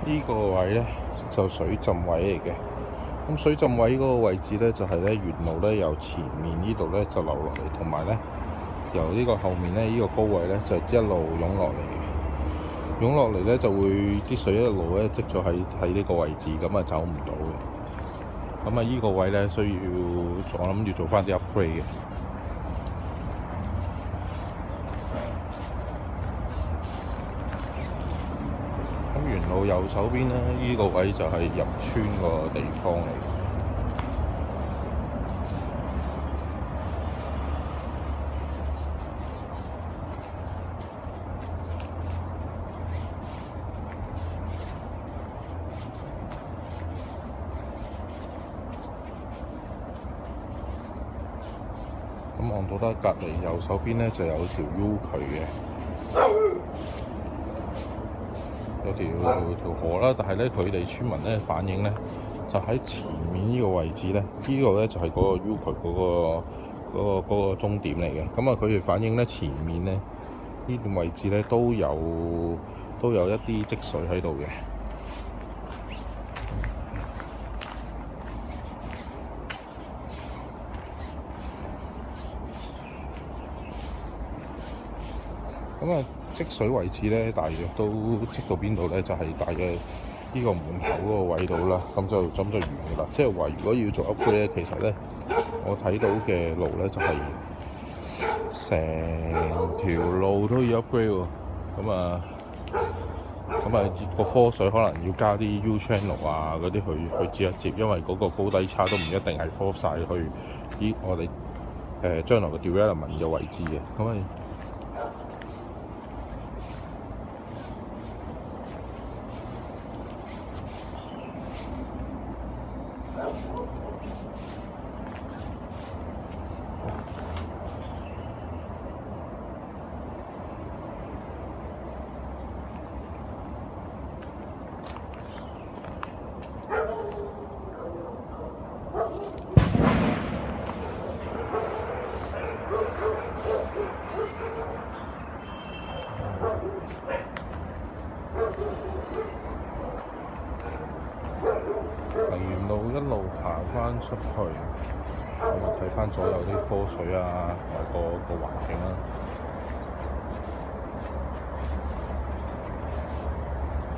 呢個位咧就水浸位嚟嘅。咁水浸位嗰個位置咧，就係咧沿路咧由前面呢度咧就流落嚟，同埋咧由呢個後面咧呢個高位咧就一路湧落嚟嘅。湧落嚟咧就會啲水一路咧積咗喺呢個位置，咁啊走唔到嘅。咁啊呢個位咧需要我諗要做翻啲 upgrade 嘅。咁沿路右手邊咧，呢個位就係入村個地方嚟。咁望到得隔離右手邊咧就有條 U 渠嘅，有條河啦。但係咧佢哋村民咧反映咧，就喺前面呢個位置咧，呢個咧就係嗰個 U 渠嗰個終點嚟嘅。咁啊，佢哋反映咧前面咧呢段位置咧都有一啲積水喺度嘅。咁啊，積水位置咧，大約都積到邊度咧？就係大約呢個門口嗰個位度啦。咁就完㗎啦。即係話，如果要做 upgrade 咧，其實咧，我睇到嘅路咧就係成條路都要 upgrade 喎。咁啊，個科水可能要加啲 U channel 啊嗰啲去接一接，因為嗰個高低差都唔一定係科晒去我哋將來嘅 development 嘅位置嘅。咁啊〜沿路一路行翻出去，咁啊睇翻左右啲科水啊，同埋個環境啦。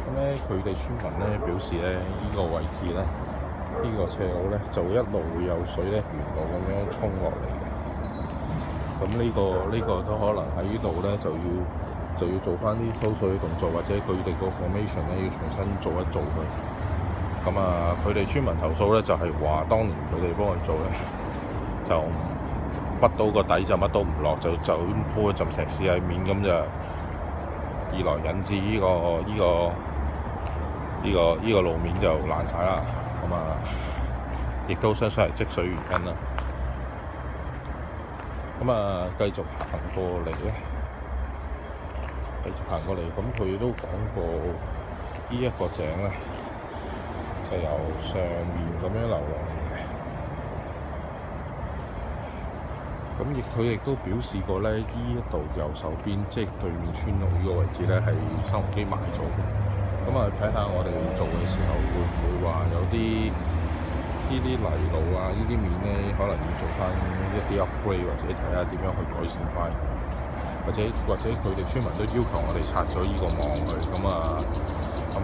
咁咧，佢哋村民咧表示咧，呢個位置咧，呢個斜路咧，就一路會有水咧沿路咁樣衝落嚟嘅。咁呢個都可能喺呢度咧，就要做翻啲收水嘅動作，或者佢哋個 formation 咧要重新做一做佢。咁啊，佢哋村民投訴咧，就係話當年佢哋幫佢做咧，就乜到個底就乜都唔落，就鋪一浸石屎喺面，咁就二來引致呢個路面就爛晒啦。咁啊，亦都相信係積水原因啦。咁啊，繼續行過嚟咧，咁佢都講過呢一個井咧，就由上面咁樣流落嚟嘅。咁佢亦都表示過咧，呢一度右手邊即係對面村路呢個位置咧，係新鴻基買咗嘅。咁啊，睇下我哋做嘅時候會唔會話有啲呢啲泥路啊，呢啲面咧，可能要做翻一啲 upgrade，或者睇下點樣去改善翻，或者佢哋村民都要求我哋拆咗呢個網去。咁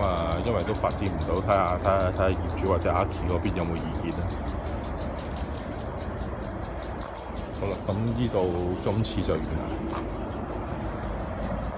啊，因為都發展唔到，睇下業主或者阿 Key 嗰邊有冇意見啊？好啦，咁呢度今次就完啦。